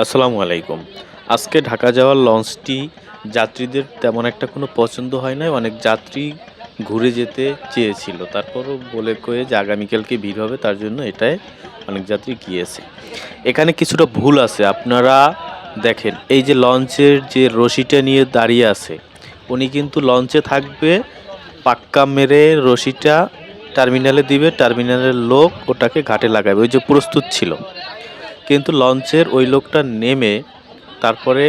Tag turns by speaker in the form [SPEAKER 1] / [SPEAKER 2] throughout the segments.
[SPEAKER 1] আসসালামু আলাইকুম। আজকে ঢাকা যাওয়ার লঞ্চটি যাত্রীদের তেমন একটা কোনো পছন্দ হয় নাই। অনেক যাত্রী ঘুরে যেতে চেয়েছিল। তারপরও বলে কয়ে যে আগামীকালকে ভিড় হবে তার জন্য এটায় অনেক যাত্রী গিয়েছে। এখানে কিছুটা ভুল আছে। আপনারা দেখেন এই যে লঞ্চের যে রশিটা নিয়ে দাঁড়িয়ে আছে, উনি কিন্তু লঞ্চে থাকবে, পাক্কা মেরে রশিটা টার্মিনালে দিবে, টার্মিনালের লোক ওটাকে ঘাটে লাগাবে। ওই যে প্রস্তুত ছিল। কিন্তু লঞ্চের ওই লোকটা নেমে তারপরে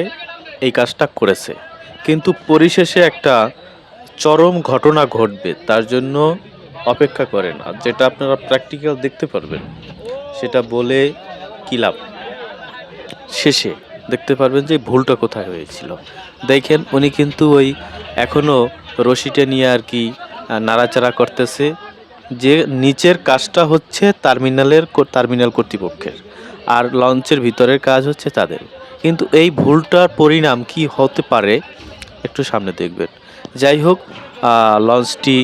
[SPEAKER 1] এই কাজটা করেছে। কিন্তু পরিশেষে একটা চরম ঘটনা ঘটবে, তার জন্য অপেক্ষা করেন। আর যেটা আপনারা প্র্যাকটিক্যাল দেখতে পারবেন সেটা বলে কী লাভ, শেষে দেখতে পারবেন যে ভুলটা কোথায় হয়েছিল। দেখেন উনি কিন্তু ওই এখনও রশিটা নিয়ে আর কি নাড়াচাড়া করতেছে, যে নিচের কাজটা হচ্ছে টার্মিনাল কর্তৃপক্ষের, আর লঞ্চের ভিতরের কাজ হচ্ছে তাদের। কিন্তু এই ভুলটার পরিণাম কি হতে পারে একটু সামনে দেখবেন। যাই হোক, লঞ্চটি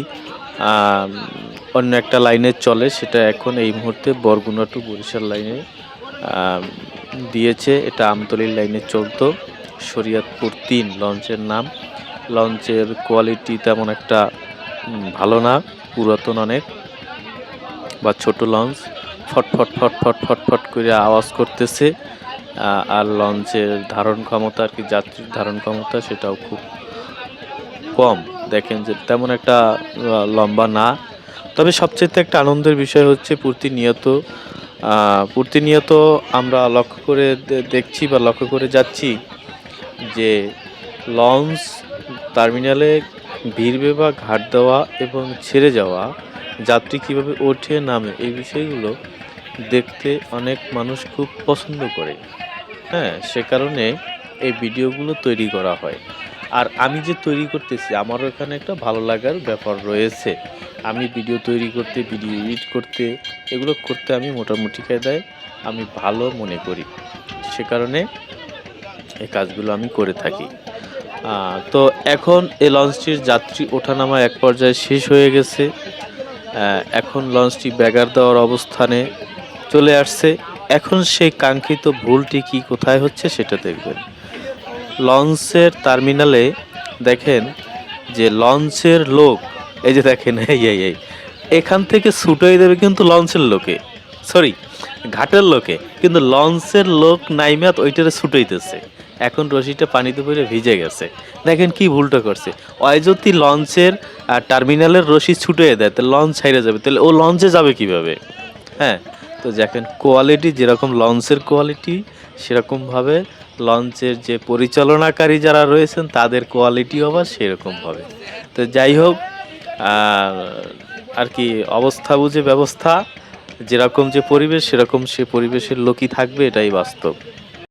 [SPEAKER 1] অন্য একটা লাইনে চলে, সেটা এখন এই মুহূর্তে বরগুনা টু বরিশাল লাইনে দিয়েছে। এটা আমতলীর লাইনে চলতো। শরীয়তপুর ৩ লঞ্চের নাম। লঞ্চের কোয়ালিটি তেমন একটা ভালো না, পুরাতন অনেক, বা ছোট লঞ্চ। ফটফট ফটফট ফটফট করে আওয়াজ করতেছে। আর লঞ্চের ধারণ ক্ষমতা আর কি, যাত্রীর ধারণ ক্ষমতা সেটাও খুব কম। দেখেন যে তেমন একটা লম্বা না। তবে সবচেয়ে একটা আনন্দের বিষয় হচ্ছে প্রতিনিয়ত আমরা লক্ষ্য করে দেখছি বা লক্ষ্য করে যাচ্ছি যে লঞ্চ টার্মিনালে ভিড়বে বা ঘাট দেওয়া এবং ছেড়ে যাওয়া, যাত্রী কীভাবে ওঠে নামে, এই বিষয়গুলো দেখতে অনেক মানুষ খুব পছন্দ করে। হ্যাঁ, সে কারণে এই ভিডিওগুলো তৈরি করা হয়। আর আমি যে তৈরি করতেছি, আমারও এখানে একটা ভালো লাগার ব্যাপার রয়েছে। আমি ভিডিও তৈরি করতে, ভিডিও এডিট করতে, এগুলো করতে আমি মোটামুটি কায়দায় আমি ভালো মনে করি। সে কারণে এই কাজগুলো আমি করে থাকি। তো এখন এই লঞ্চটির যাত্রী ওঠানামা এক পর্যায়ে শেষ হয়ে গেছে। এখন লঞ্চটি ব্যাগার দেওয়ার অবস্থানে চলে আসছে। এখন সেই কাঙ্ক্ষিত ভুলটি কি কোথায় হচ্ছে সেটা দেখবেন। লঞ্চের টার্মিনালে দেখেন যে লঞ্চের লোক, এই যে দেখেন এই এখান থেকে ছুটাই দেবে কিন্তু লঞ্চের লোকে, সরি ঘাটের লোকে, কিন্তু লঞ্চের লোক নাইমাত ওইটারে ছুটাইতেছে। এখন রশিটা পানিতে পড়ে ভিজে গেছে। দেখেন কি ভুলটা করছে। ওই যদি লঞ্চের টার্মিনালের রশি ছুটিয়ে দেয় তাহলে লঞ্চ ছাইড়ে যাবে, তাহলে ও লঞ্চে যাবে কিভাবে? হ্যাঁ, তো দেখেন কোয়ালিটি যেরকম লঞ্চের কোয়ালিটি, সেরকমভাবে লঞ্চের যে পরিচালনাকারী যারা রয়েছেন তাদের কোয়ালিটিও আবার সেরকম হবে। তো যাই হোক, আর কি, অবস্থা বুঝে ব্যবস্থা, যেরকম যে পরিবেশ সেরকম সে পরিবেশের লোকই থাকবে, এটাই বাস্তব।